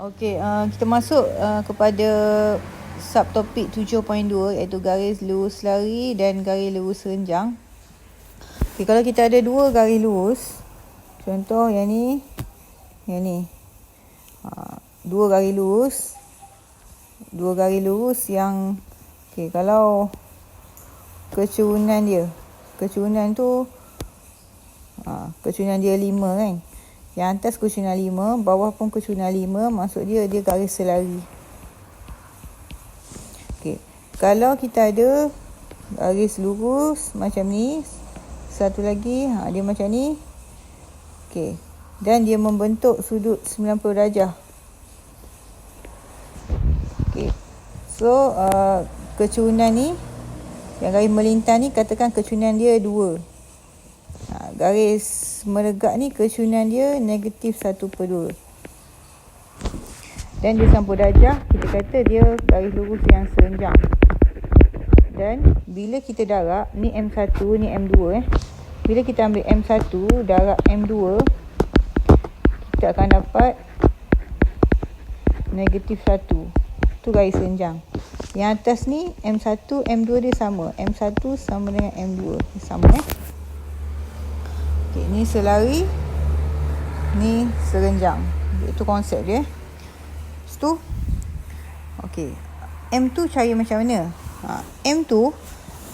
Okey, kita masuk kepada subtopik 7.2 iaitu garis lurus lari dan garis lurus renjang. Okey, kalau kita ada dua garis lurus, contoh yang ni, dua garis lurus yang okey, kalau kecurunan tu kecurunan dia 5 kan. Yang atas kecurunan 5, bawah pun kecurunan 5, maksud dia garis selari. Okey, kalau kita ada garis lurus macam ni, satu lagi dia macam ni. Okey, dan dia membentuk sudut 90 darjah. Okey, so kecurunan ni, yang garis melintang ni, katakan kecurunan dia 2. Garis meregak ni kecurunan dia negatif 1/2. Dan dia 90 darjah, kita kata dia garis lurus yang serenjang. Dan bila kita darab, ni M1, ni M2 Bila kita ambil M1 darab M2, kita akan dapat negatif 1. Itu garis renjang. Yang atas ni M1, M2 dia sama. M1 sama dengan M2. Dia sama Okay, ni selari, ni serenjang. Itu konsep dia. Lepas tu, okey, M2 cari macam mana? M2,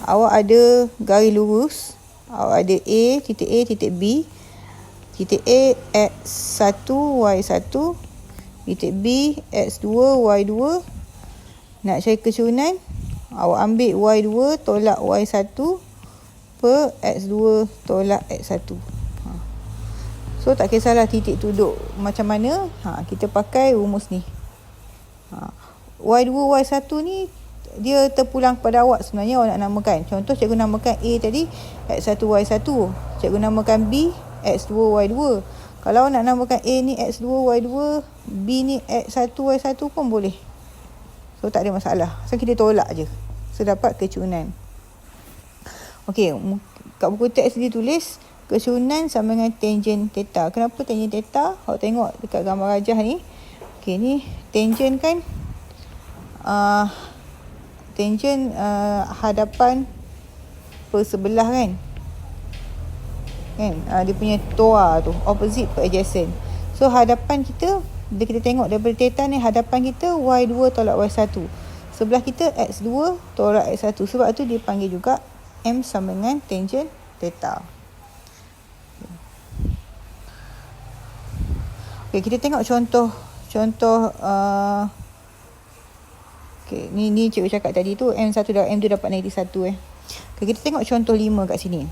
awak ada garis lurus. Awak ada A, titik B. Titik A, X1, Y1. Titik B, X2, Y2. Nak cari kecurunan, awak ambil Y2 tolak Y1 per X2 tolak X1. So tak kisahlah titik tu duduk macam mana, kita pakai rumus ni. Y2 Y1 ni dia terpulang kepada awak sebenarnya, awak nak namakan. Contoh cikgu namakan A tadi X1 Y1, cikgu namakan B X2 Y2. Kalau awak nak namakan A ni X2 Y2, B ni X1 Y1 pun boleh. So tak ada masalah. So kita tolak je. So dapat kecurunan. Okey, kat buku teks dia tulis kecurunan sama dengan tangen theta. Kenapa tangen theta? Awak tengok dekat gambar rajah ni. Okey, ni tangen kan tangen hadapan per sebelah kan. Dia punya toa tu, opposite per adjacent. So hadapan kita, bila kita tengok daripada theta ni, hadapan kita Y2 tolak Y1. Sebelah kita X2 tolak X1. Sebab tu dia panggil juga M sama dengan tangen theta. Okay, kita tengok contoh okay, ni cikgu cakap tadi tu M1 dan M2 dapat negatif 1 Okay, kita tengok contoh 5 kat sini.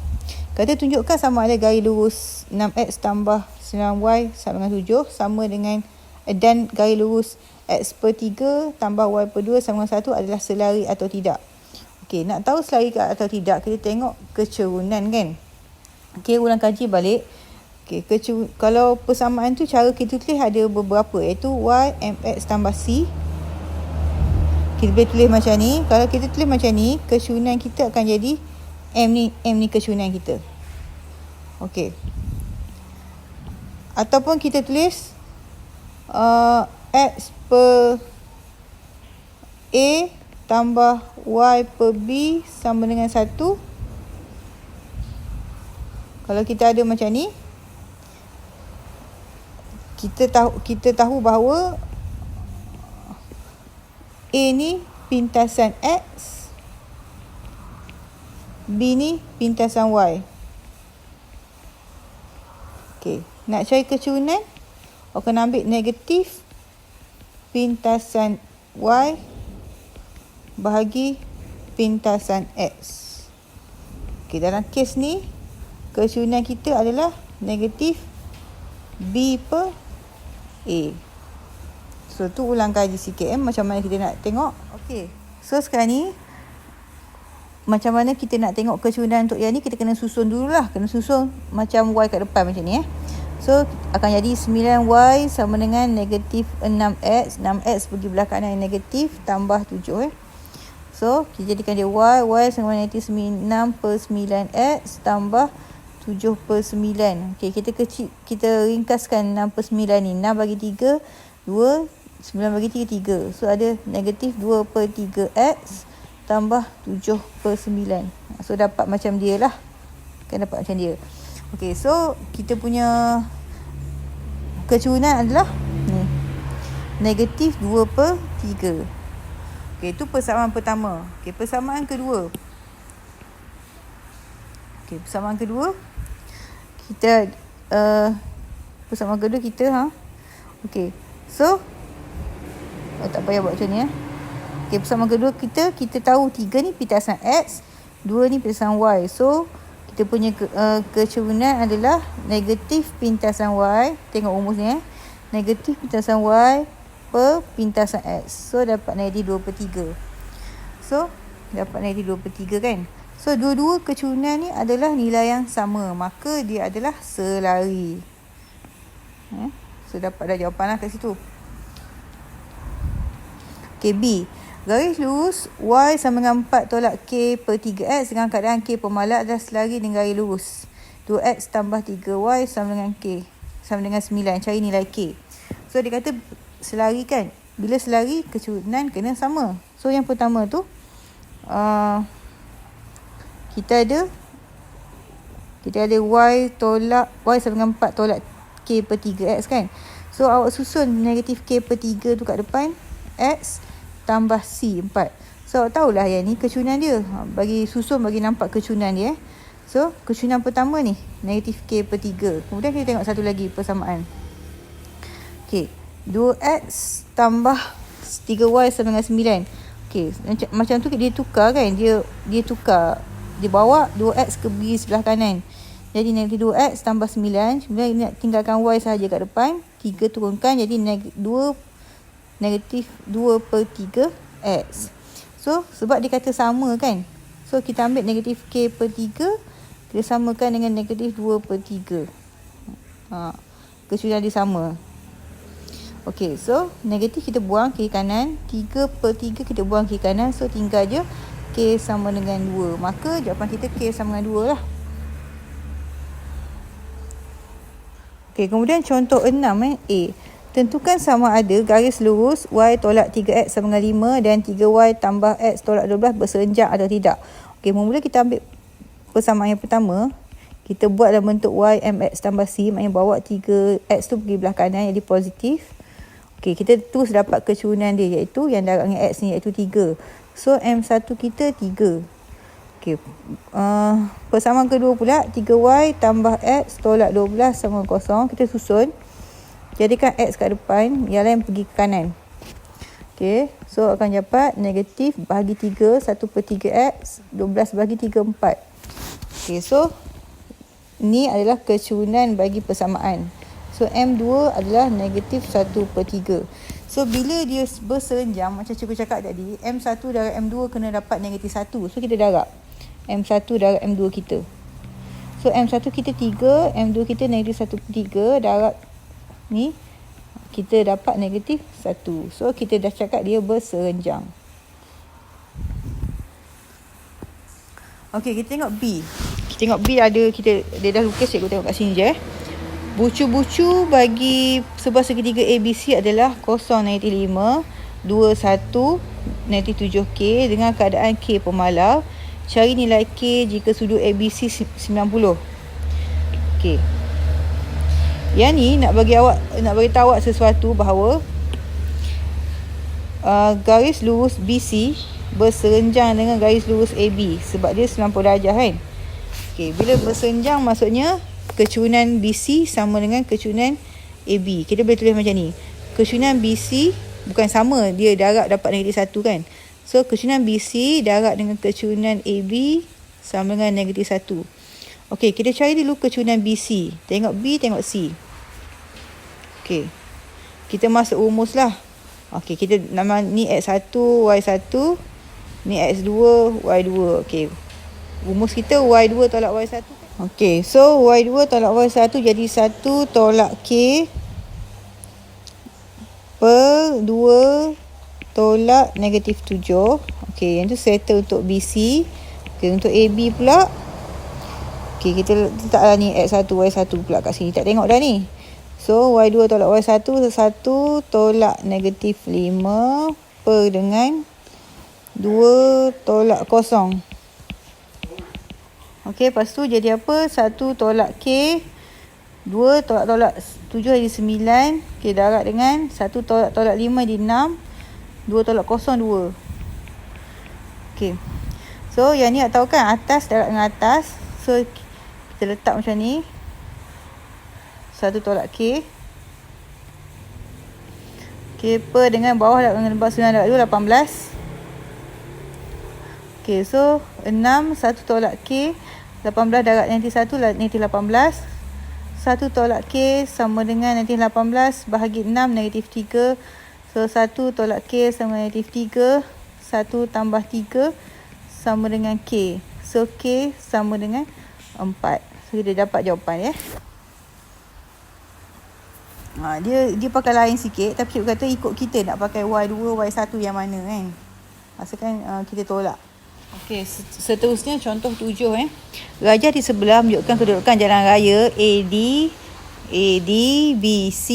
Kata tunjukkan sama ada garis lurus 6X tambah 9Y sama dengan 7 sama dengan, dan garis lurus X per 3 tambah Y per 2 sama dengan 1 adalah selari atau tidak. Okey, nak tahu selari atau tidak, kita tengok kecurunan kan. Okey, ulang kaji balik. Okey, kalau persamaan tu cara kita tulis ada beberapa, iaitu Y MX tambah C. Kita boleh tulis macam ni. Kalau kita tulis macam ni, kecurunan kita akan jadi M ni kecurunan kita. Okey. Ataupun kita tulis X per A tambah Y per B sama dengan 1. Kalau kita ada macam ni, kita tahu bahawa A ni pintasan X, B ni pintasan Y. Okey, nak cari kecurunan, akan ambil negatif pintasan Y bahagi pintasan X. Okey, dalam kes ni, kecurunan kita adalah negatif B per A. So, tu ulang kaji sikit macam mana kita nak tengok. Okey, so sekarang ni, macam mana kita nak tengok kecurunan untuk yang ni, kita kena susun dululah. Kena susun macam Y kat depan macam ni So, akan jadi 9Y sama dengan negatif 6X. 6X pergi belah kanan yang negatif, tambah 7 So, kita jadikan dia Y sama dengan negatif 9 per 9X tambah 7 per 9. Okey, kita ringkaskan 6 per 9 ni. 6 bagi 3, 2. 9 bagi 3, 3. So ada negatif 2/3x tambah 7/9. So dapat macam dia lah. Kan dapat macam dia. Okay, so kita punya kecurunan adalah ni, negatif 2/3. Okay, itu persamaan pertama. Okay, persamaan kedua. Okay, persamaan kedua. Kita persamaan kedua kita Okay, so tak payah buat macam ni Okay, persamaan kedua kita tahu 3 ni pintasan x, 2 ni pintasan y. So kita punya kecurunan adalah negatif pintasan y. Tengok rumus ni negatif pintasan y per pintasan x. So dapat negatif 2/3. So dapat negatif 2/3 kan. So dua-dua kecurunan ni adalah nilai yang sama, maka dia adalah selari. So dapat dah jawapan lah kat situ. Okay, B. Garis lurus y sama dengan 4 tolak k/3x dengan keadaan k pemalat adalah selari dengan garis lurus 2x tambah 3y sama dengan k sama dengan 9. Cari nilai k. So dia kata selari kan. Bila selari, kecurunan kena sama. So yang pertama tu kita ada y sama dengan 4 tolak k/3x kan. So awak susun negatif k/3 tu kat depan, x tambah c 4. So awak tahulah yang ni kecurunan dia. Bagi nampak kecurunan dia. So kecurunan pertama ni negatif k/3. Kemudian kita tengok satu lagi persamaan. Okay, 2x tambah 3y sama dengan 9. Okay, macam tu dia tukar kan. Dia tukar. Dia bawa 2x ke bagi sebelah kanan. Jadi negatif 2x tambah 9. Kemudian nak tinggalkan y sahaja kat depan. 3 turunkan jadi negatif 2/3x. So sebab dia kata sama kan. So kita ambil negatif k/3. Kita samakan dengan negatif 2/3. Kecurunan dia sama. Okay, so negatif kita buang kiri kanan. 3/3 kita buang kiri kanan. So tinggal je k sama dengan 2. Maka jawapan kita k sama dengan 2 lah. Okay, kemudian contoh 6 A. Tentukan sama ada garis lurus y tolak 3x sama dengan 5 dan 3y tambah x tolak 12 berserenjang atau tidak. Okay, mula kita ambil persamaan yang pertama. Kita buat dalam bentuk y mx tambah c. Maknanya bawa 3x tu pergi belah kanan jadi positif. Okay, kita terus dapat kecurunan dia iaitu yang darab dengan x ni iaitu 3. So M1 kita 3. Okay, persamaan kedua pula 3y tambah x tolak 12 sama 0. Kita susun. Jadikan x kat depan, yang lain pergi ke kanan. Okay, so akan dapat negatif bahagi 3, 1/3x, 12 bahagi 3, 4. Okay, so ni adalah kecurunan bagi persamaan. So M2 adalah negatif 1/3. So bila dia berserenjang, macam cikgu cakap tadi, M1 darab M2 kena dapat negatif 1. So kita darab M1 darab M2 kita. So M1 kita 3, M2 kita negatif 1/3, darab ni kita dapat negatif 1. So kita dah cakap dia berserenjang. Okey, kita tengok B. Kita tengok B dia dah lukis, cikgu tengok kat sini je. Bucu-bucu bagi sebuah segitiga ABC adalah 0, negatif 5, 2, 1, negatif 7K dengan keadaan K pemalar. Cari nilai K jika sudut ABC 90. Okey. Yang ni nak bagi tahu awak sesuatu bahawa garis lurus BC berserenjang dengan garis lurus AB sebab dia 90 darjah kan. Okey, bila berserenjang maksudnya kecurunan BC sama dengan kecurunan AB. Kita boleh tulis macam ni. Kecurunan BC bukan sama, dia darab dapat negatif 1 kan. So kecurunan BC darab dengan kecurunan AB sama dengan negatif 1. Okey, kita cari dulu kecurunan BC. Tengok B, tengok C. Okey. Kita masuk rumus lah. Okey, kita nama ni X1, Y1. Ni X2, Y2. Okey. Rumus kita Y2 tolak Y1. Okey, so Y2 tolak Y1 jadi 1 tolak K per 2 tolak negatif 7. Okey, yang tu settle untuk BC. Okey, untuk AB pula. Okey, kita letaklah ni X1, Y1 pula kat sini. Tak tengok dah ni. So, Y2 tolak Y1, 1 tolak negatif 5 per dengan 2 tolak 0. Okey, lepas tu jadi apa? 1 tolak K, 2 tolak 7 jadi 9. Okey, darab dengan 1 tolak 5 jadi 6. 2 tolak 0, 2. Okey. So, yang ni nak tahu kan atas darab dengan atas. So, kita letak macam ni. 1 tolak K. Okey, per dengan bawah darab dengan 9 darab 2, 18. Okey, so 6, 1 tolak K. 18 darab negatif 1, negatif 18. 1 tolak K sama dengan negatif 18 bahagi 6, negatif 3. So, 1 tolak K sama negatif 3. 1 tambah 3 sama dengan K. So, K sama dengan 4. So, kita dapat jawapan ya. Dia pakai lain sikit. Tapi cikgu kata ikut kita nak pakai Y2, Y1 yang mana kan. Asalkan kita tolak. Okey, seterusnya contoh 7 Rajah di sebelah menunjukkan kedudukan jalan raya AD, BC,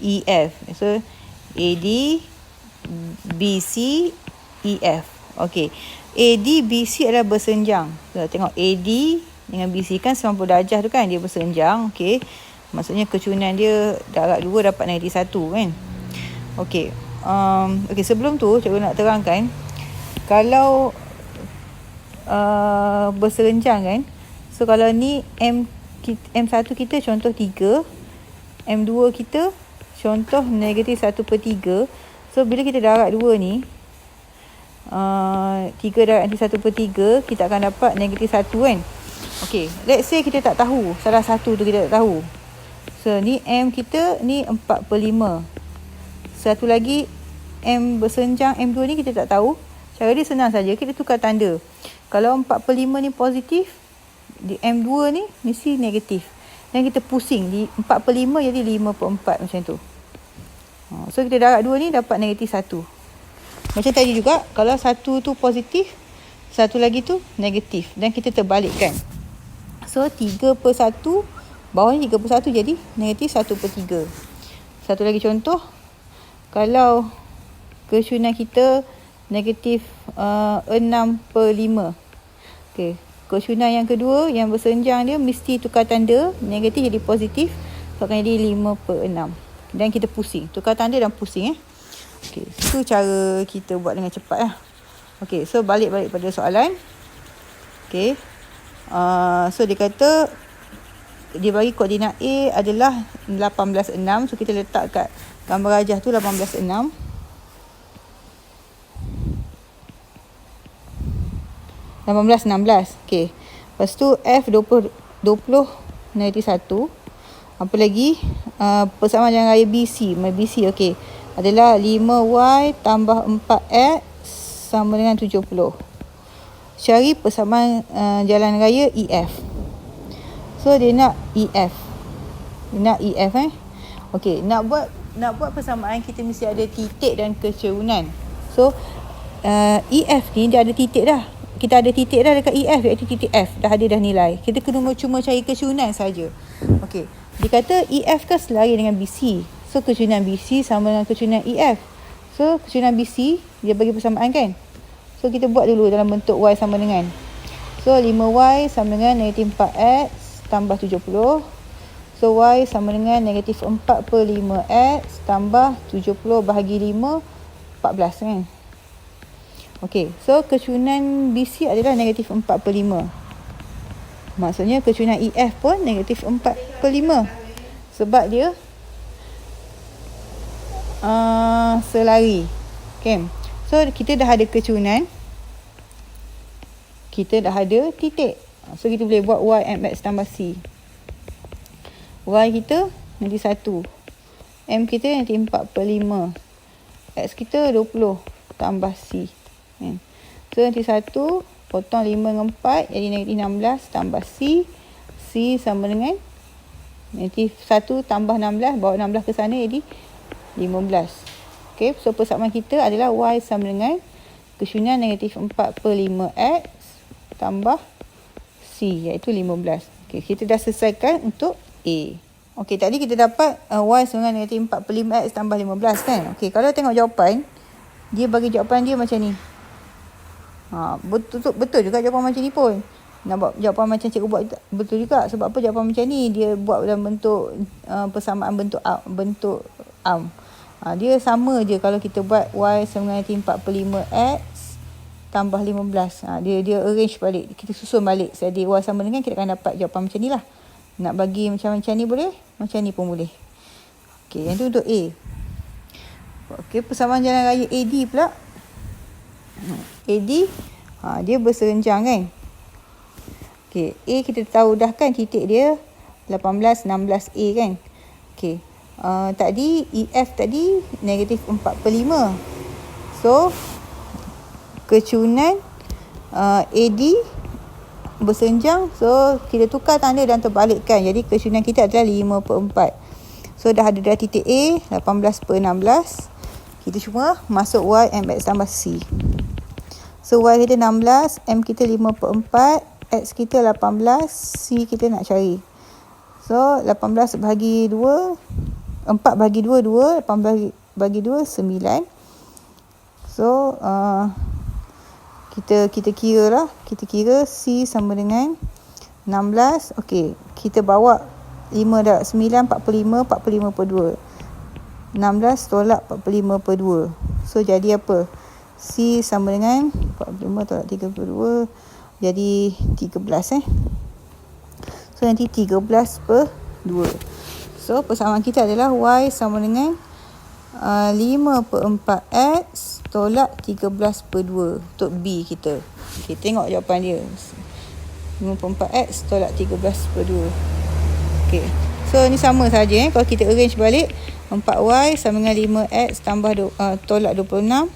EF. So, AD, BC, EF. Okey. AD, BC adalah bersenjang. So, tengok AD dengan BC kan 90 darjah tu kan, dia bersenjang. Okey. Maksudnya kecunan dia darab 2 dapat negatif 1 kan. Okey. Okey, sebelum tu cikgu nak terangkan kalau berserenjang kan. So, kalau ni M1 kita contoh 3, M2 kita contoh negatif 1/3. So, bila kita darab 2 ni, 3 darab negatif 1/3, kita akan dapat negatif 1 kan. Okey, let's say kita tak tahu, salah satu tu kita tak tahu. So, ni M kita, ni 4/5. Satu lagi, M bersenjang M2 ni kita tak tahu. Cara dia senang saja, kita tukar tanda. Kalau 4/5 ni positif, di M2 ni mesti negatif. Dan kita pusing, di 4/5 jadi 5/4 macam tu. So, kita darab 2 ni dapat negatif 1. Macam tadi juga, kalau satu tu positif, satu lagi tu negatif. Dan kita terbalikkan. So, 3/1, bawah ni 3/1 jadi negatif 1/3. Satu lagi contoh, kalau kecunan kita negatif 6/5. Okey, kecunan yang kedua yang bersenjang dia mesti tukar tanda, negatif jadi positif, so akan jadi 5/6. Dan kita pusing, tukar tanda dan pusing Okey, itu cara kita buat dengan cepat lah. Okey, so balik pada soalan. Okey. So dia kata dia bagi koordinat A adalah 18/6. So kita letak kat gambar rajah tu 18/6. Okey. Lepas tu F 20 negatif 1. Apa lagi? Persamaan jalan raya BC. BC okey. Adalah 5Y tambah 4X sama dengan 70. Cari persamaan jalan raya EF. So dia nak EF. Okey, nak buat persamaan kita mesti ada titik dan kecerunan. So EF ni dia ada titik dah. Kita ada titik dah dekat EF, iaitu titik F. Dah ada dah nilai. Kita kena cuma cari kecerunan saja. Okey. Dia kata EF kan selari dengan BC. So, kecerunan BC sama dengan kecerunan EF. So, kecerunan BC, dia bagi persamaan kan? So, kita buat dulu dalam bentuk Y sama dengan. So, 5Y sama dengan negatif 4X tambah 70. So, Y sama dengan negatif 4/5X tambah 70 bahagi 5, 14 kan? Okey, so kecerunan BC adalah negatif 4/5. Maksudnya kecerunan EF pun negatif 4/5. Sebab dia selari. Okay. So, kita dah ada kecerunan. Kita dah ada titik. So, kita boleh buat Y MX tambah C. Y kita negatif 1. M kita negatif 4/5. X kita 20 tambah C. So, negatif 1 potong 5 dengan 4 jadi negatif 16 tambah C. C sama dengan negatif 1 tambah 16, bawa 16 ke sana jadi 15. Okay, so persamaan kita adalah Y sama dengan kecerunan negatif 4/5X tambah C, iaitu 15. Okay, kita dah selesaikan untuk A. Okey, tadi kita dapat Y sama dengan negatif 45X tambah 15 kan. Okey, kalau tengok jawapan, dia bagi jawapan dia macam ni. Betul juga jawapan macam ni pun. Nak buat jawapan macam cikgu buat betul juga. Sebab apa jawapan macam ni? Dia buat dalam bentuk persamaan bentuk arm. Dia sama je kalau kita buat Y sama dengan 45X tambah 15. Dia arrange balik. Kita susun balik. Jadi Y sama dengan, kita akan dapat jawapan macam ni lah. Nak bagi macam ni boleh, macam ni pun boleh. Okey, yang tu untuk A. Okey, persamaan jalan raya AD pula. AD, dia berserenjang kan. Okey, A kita tahu dah kan titik dia 18, 16A kan. Okey, tadi EF tadi negatif 45. So, kecunan AD bersenjang, so kita tukar tanda dan terbalikkan. Jadi kecunan kita adalah 5/4. So dah ada dah titik A 18/16. Kita cuma masuk Y, M, X tambah C. So Y kita 16, M kita 5/4, X kita 18, C kita nak cari. So 18 bahagi 2, 4 bahagi 2 2, 18 bagi 2 9. So kita kira lah. Kita kira C sama dengan 16. Okey, kita bawa 5 dah 9, 45, 45/2. 16 tolak 45/2. So jadi apa? C sama dengan 45 tolak 3/2. Jadi 13 So nanti 13/2. So persamaan kita adalah Y sama dengan 5/4X tolak 13/2 untuk B kita. Okay, tengok jawapan dia. 5/4X tolak 13/2. Okay, so ni sama saja kalau kita arrange balik. 4Y sama dengan 5X tambah tolak 26.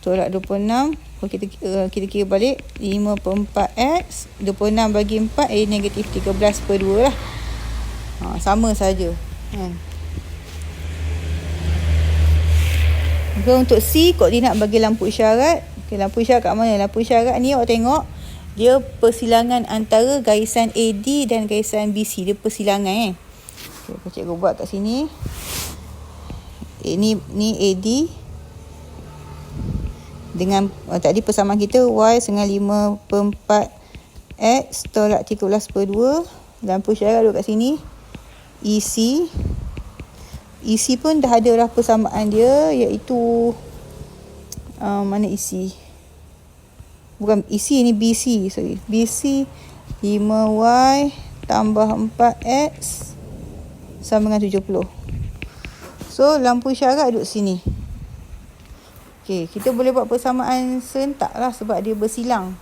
Tolak 26. Kalau kita kira balik 5/4X, 26 bagi 4 negatif 13/2 lah. Sama saja. So, untuk C, koordinat bagi lampu isyarat. Okay, lampu isyarat kat mana? Lampu isyarat ni awak tengok, dia persilangan antara garisan AD dan garisan BC. Dia persilangan Okay, cikgu buat kat sini. Ni AD. Dengan tadi persamaan kita Y dengan 5/4X tolak 13/2. Lampu isyarat duduk kat sini. EC pun dah ada dah persamaan dia, iaitu mana EC? Bukan EC, ni BC. Sorry, BC 5Y tambah 4X sama dengan 70. So lampu isyarat duduk sini. Okay, kita boleh buat persamaan serentak lah sebab dia bersilang.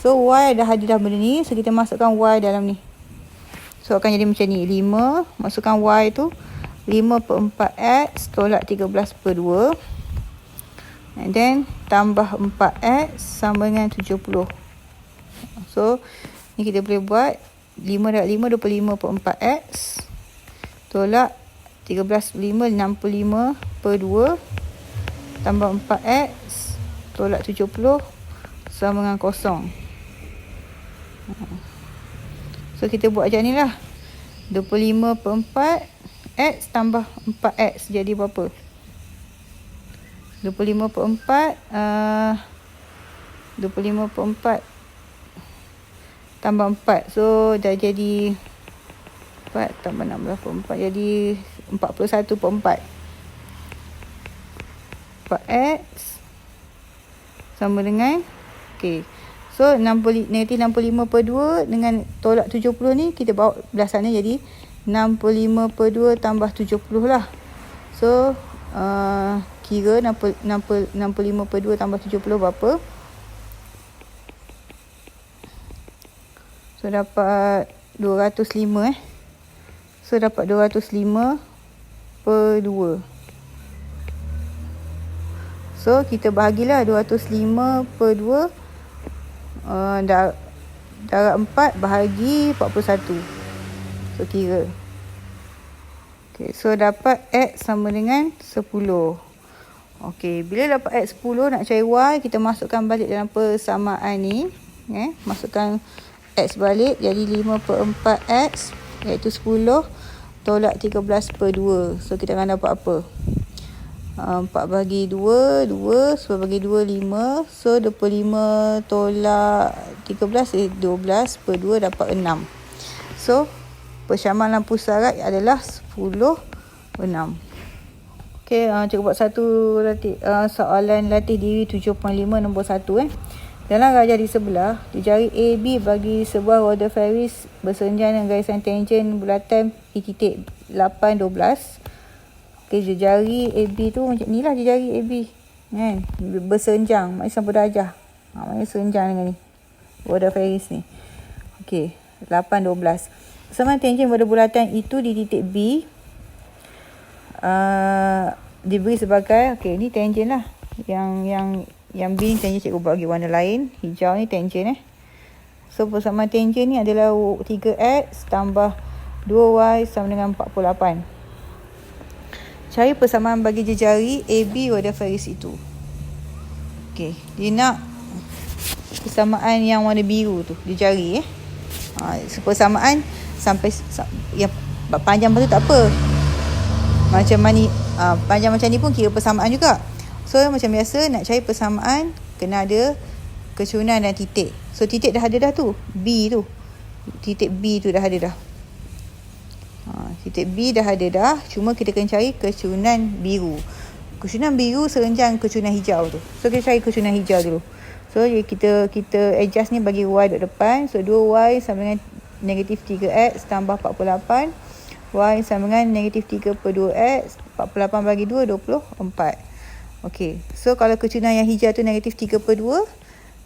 So Y dah ada dah benda ni, so kita masukkan Y dalam ni. So akan jadi macam ni. 5, masukkan Y tu 5/4X tolak 13/2. And then tambah 4X sama dengan 70. So ni kita boleh buat 5 darab 5 25/4X tolak 13/5 65/2 tambah 4X tolak 70 sama dengan 0. So kita buat macam ni lah. 25/4X tambah 4X jadi berapa? 25/4 tambah 4. So dah jadi 4 tambah 16/4 jadi 41/4. 4X sama dengan so negatif 65/2 dengan tolak 70 ni kita bawa belah sana jadi 65/2 tambah 70 lah. So kira 65/2 tambah 70 berapa? So dapat 205 So dapat 205/2. So kita bahagilah 205/2 darab 4 bahagi 41. So kira. Okay, so dapat X sama dengan 10. Okay, bila dapat X 10 nak cari Y, kita masukkan balik dalam persamaan ni. Masukkan X balik jadi 5/4X iaitu 10 tolak 13/2. So kita akan dapat apa? 4 bagi 2, 2. 10 bagi 2, 5. So 25 tolak 13 12/2 dapat 6. So persamaan lampu syarat adalah 10/6. Okey, cikgu buat satu soalan latih diri 7.5 nombor 1. Dalam rajah di sebelah, jari AB bagi sebuah roda Ferris bersenjang dengan garisan tangen bulatan P titik 8, 12. Okey, jari AB tu macam ni lah jari AB. Kan? Bersenjang, maknanya sama darjah. Maknanya senjang dengan ni. Roda Ferris ni. Okey, 8, 12. Sama tangen pada bulatan itu di titik B. Diberi sebagai, okey, ni tangen lah. Yang B ni tangen cikgu buat bagi warna lain. Hijau ni tangen So persamaan tangen ni adalah 3X tambah 2Y sama dengan 48. Cari persamaan bagi jejari AB roda Ferris itu. Okey, dia nak persamaan yang warna biru tu, jejari persamaan sampai yang panjang betul tak apa. Macam ni panjang macam ni pun kira persamaan juga. So macam biasa nak cari persamaan kena ada kecunan dan titik. So titik dah ada dah tu. B tu. Titik B tu dah ada dah. Titik B dah ada dah. Cuma kita kena cari kecunan biru. Kecunan biru serenjang kecunan hijau tu. So kita cari kecunan hijau dulu. So kita adjust ni bagi Y duduk depan. So 2Y sama dengan negatif 3X tambah 48. Y sama dengan negatif 3/2X. 48 bagi 2, 24. Okey, so kalau kecunan yang hijau tu negatif 3/2,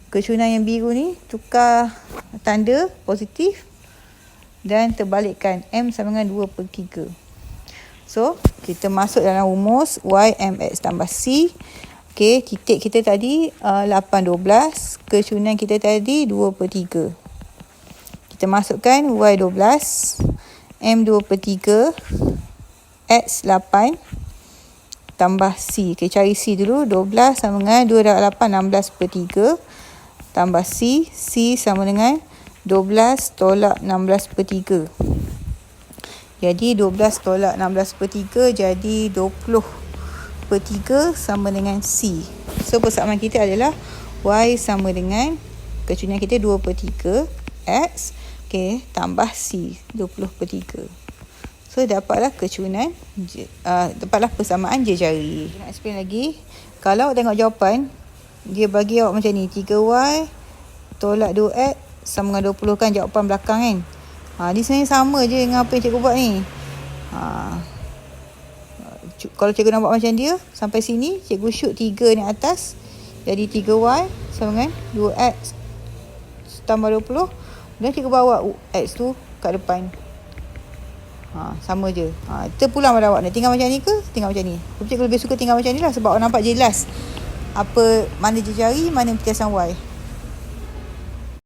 kecunan yang biru ni tukar tanda positif dan terbalikkan M sama dengan 2/3. So kita masuk dalam rumus Y MX tambah C. Okey, titik kita tadi 8, 12. Kecunan kita tadi 2/3. Kita masukkan Y 12, M 2/3, X 8 tambah C. Okay, cari C dulu. 12 sama dengan 2 darab 8, 16/3. Tambah C. C sama dengan 12 tolak 16/3. Jadi 12 tolak 16/3 jadi 20/3 sama dengan C. So persamaan kita adalah Y sama dengan kecunan kita 2/3 X. Okay, tambah C 20/3. So dapatlah kecunan, dapatlah persamaan jejari. Nak explain lagi. Kalau awak tengok jawapan, dia bagi awak macam ni. 3Y tolak 2X sama dengan 20 kan jawapan belakang kan. Ni sebenarnya sama je dengan apa yang cikgu buat ni. Kalau cikgu nak buat macam dia, sampai sini cikgu shoot 3 ni atas. Jadi 3Y sama dengan 2X tambah 20. Dan cikgu bawa X tu kat depan. Sama je. Terpulang pada awak. Nak tinggal macam ni ke tinggal macam ni? Cikgu lebih suka tinggal macam ni lah sebab awak nampak jelas apa mana jejari, mana petiasan Y.